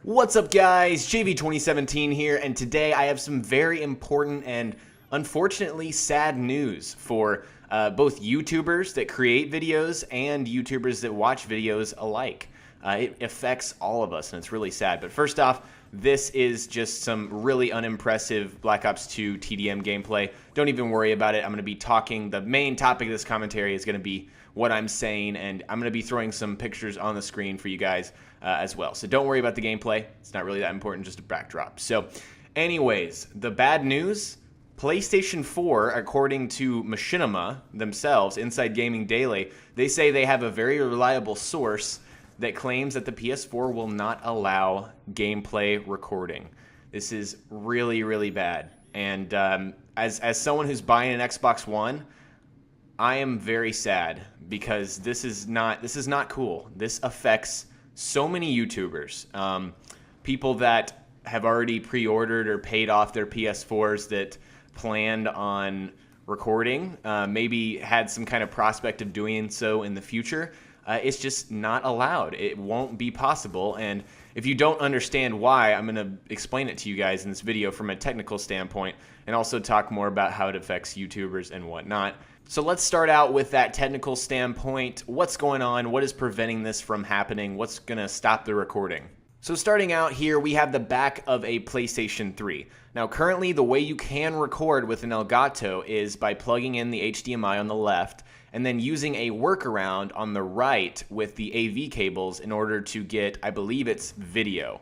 What's up guys, JV2017 here, and today I have some very important and unfortunately sad news for both YouTubers that create videos and YouTubers that watch videos alike. It affects all of us and it's really sad. But first off, this is just some really unimpressive Black Ops 2 TDM gameplay. Don't even worry about it. I'm going to be talking, the main topic of this commentary is going to be what I'm saying, and I'm going to be throwing some pictures on the screen for you guys as well. So don't worry about the gameplay. It's not really that important, just a backdrop. So anyways, the bad news, PlayStation 4, according to Machinima themselves, Inside Gaming Daily, they say they have a very reliable source that claims that the PS4 will not allow gameplay recording. This is really, really bad. And as someone who's buying an Xbox One, I am very sad because this is not cool. This affects so many YouTubers, people that have already pre-ordered or paid off their PS4s that planned on recording, maybe had some kind of prospect of doing so in the future. It's just not allowed. It won't be possible. And if you don't understand why, I'm going to explain it to you guys in this video from a technical standpoint and also talk more about how it affects YouTubers and whatnot. So let's start out with that technical standpoint. What's going on? What is preventing this from happening? What's going to stop the recording? So starting out here, we have the back of a PlayStation 3. Now currently the way you can record with an Elgato is by plugging in the HDMI on the left and then using a workaround on the right with the AV cables in order to get, I believe it's video.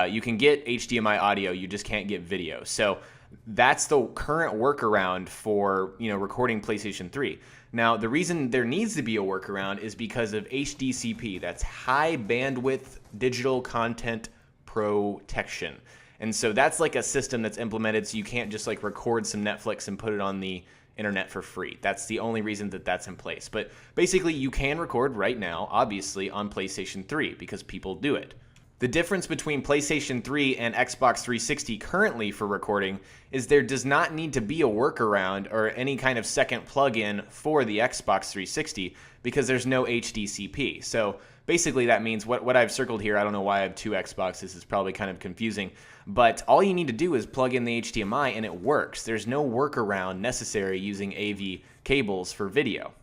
You can get HDMI audio, you just can't get video. So that's the current workaround for, recording PlayStation 3. Now, the reason there needs to be a workaround is because of HDCP. That's high bandwidth digital content protection. And so that's like a system that's implemented so you can't just like record some Netflix and put it on the internet for free. That's the only reason that that's in place. But basically you can record right now, obviously, on PlayStation 3 because people do it. The difference between PlayStation 3 and Xbox 360 currently for recording is there does not need to be a workaround or any kind of second plug-in for the Xbox 360 because there's no HDCP. So basically that means what I've circled here, I don't know why I have two Xboxes, it's probably kind of confusing, but all you need to do is plug in the HDMI and it works. There's no workaround necessary using AV cables for video.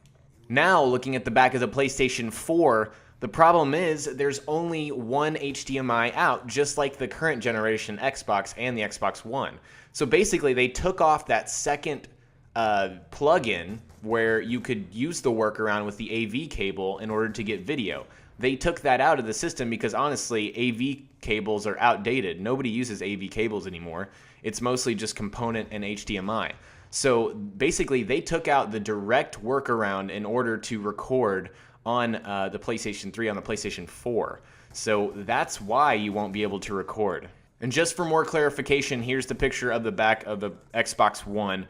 Now looking at the back of the PlayStation 4, the problem is there's only one HDMI out, just like the current generation Xbox and the Xbox One. So basically they took off that second plug-in where you could use the workaround with the AV cable in order to get video. They took that out of the system because honestly, AV cables are outdated. Nobody uses AV cables anymore. It's mostly just component and HDMI. So basically they took out the direct workaround in order to record on the PlayStation 3, on the PlayStation 4. So that's why you won't be able to record. And just for more clarification, here's the picture of the back of the Xbox One.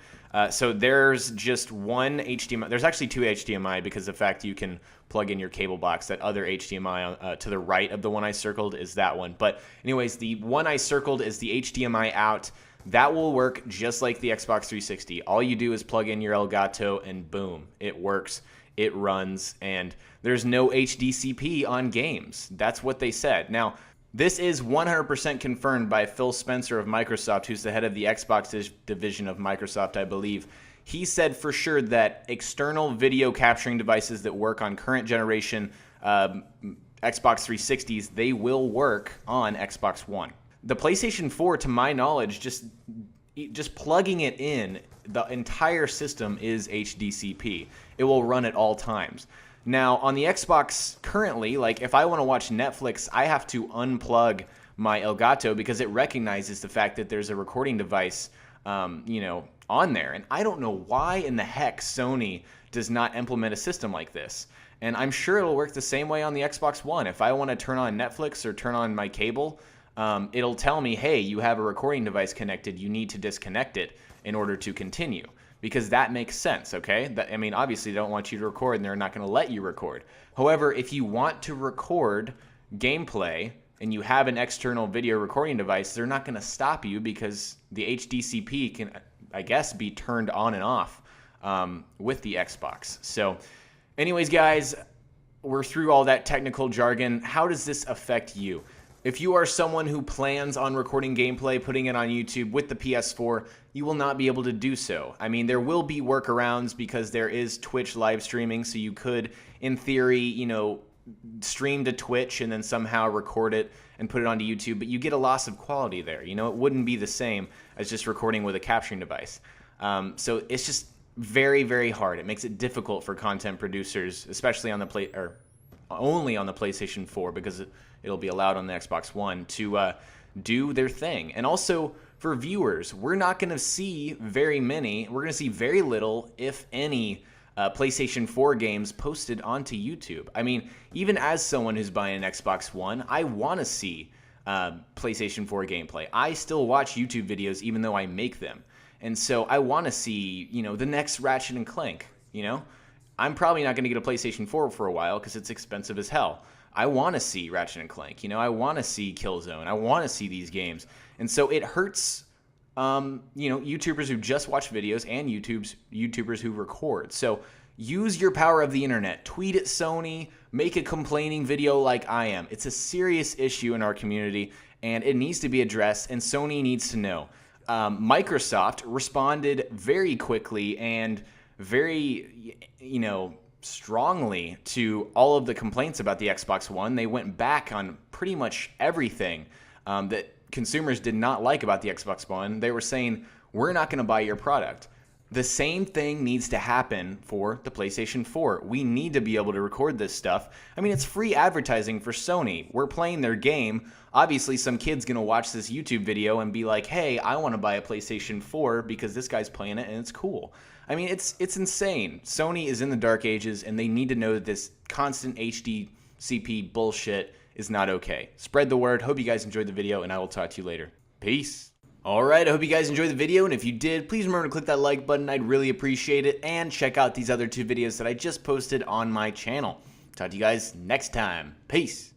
So there's just one HDMI. There's actually two HDMI because of the fact you can plug in your cable box. That other HDMI to the right of the one I circled is that one. But anyways, the one I circled is the HDMI out. That will work just like the Xbox 360. All you do is plug in your Elgato and boom, it works. It runs, and there's no HDCP on games. That's what they said. Now, this is 100% confirmed by Phil Spencer of Microsoft, who's the head of the Xbox division of Microsoft, I believe. He said for sure that external video capturing devices that work on current generation Xbox 360s, they will work on Xbox One. The PlayStation 4, to my knowledge, just plugging it in, the entire system is HDCP. It will run at all times. Now, on the Xbox currently, like if I want to watch Netflix, I have to unplug my Elgato because it recognizes the fact that there's a recording device, on there. And I don't know why in the heck Sony does not implement a system like this. And I'm sure it'll work the same way on the Xbox One. If I want to turn on Netflix or turn on my cable, it'll tell me, hey, you have a recording device connected. You need to disconnect it in order to continue, because that makes sense, okay? Obviously they don't want you to record and they're not going to let you record. However, if you want to record gameplay and you have an external video recording device, they're not going to stop you because the HDCP can, I guess, be turned on and off with the Xbox. So anyways, guys, we're through all that technical jargon. How does this affect you? If you are someone who plans on recording gameplay, putting it on YouTube with the PS4, you will not be able to do so. I mean, there will be workarounds because there is Twitch live streaming, so you could, in theory, stream to Twitch and then somehow record it and put it onto YouTube, but you get a loss of quality there. It wouldn't be the same as just recording with a capturing device. So it's just very, very hard. It makes it difficult for content producers, especially on the only on the PlayStation 4, because it'll be allowed on the Xbox One, to do their thing. And also for viewers, we're not going to see very many. We're going to see very little, if any, PlayStation 4 games posted onto YouTube. I mean, even as someone who's buying an Xbox One, I want to see PlayStation 4 gameplay. I still watch YouTube videos even though I make them. And so I want to see, the next Ratchet and Clank, I'm probably not going to get a PlayStation 4 for a while because it's expensive as hell. I want to see Ratchet and Clank, I want to see Killzone. I want to see these games. And so it hurts YouTubers who just watch videos and YouTubers who record. So use your power of the internet. Tweet at Sony, make a complaining video like I am. It's a serious issue in our community, and it needs to be addressed, and Sony needs to know. Microsoft responded very quickly and very, strongly to all of the complaints about the Xbox One. They went back on pretty much everything that consumers did not like about the Xbox One. They were saying, we're not going to buy your product. The same thing needs to happen for the PlayStation 4. We need to be able to record this stuff. I mean, it's free advertising for Sony. We're playing their game. Obviously, some kid's going to watch this YouTube video and be like, hey, I want to buy a PlayStation 4 because this guy's playing it and it's cool. I mean, it's insane. Sony is in the dark ages, and they need to know that this constant HDCP bullshit is not okay. Spread the word. Hope you guys enjoyed the video, and I will talk to you later. Peace. Alright, I hope you guys enjoyed the video, and if you did, please remember to click that like button. I'd really appreciate it, and check out these other two videos that I just posted on my channel. Talk to you guys next time. Peace.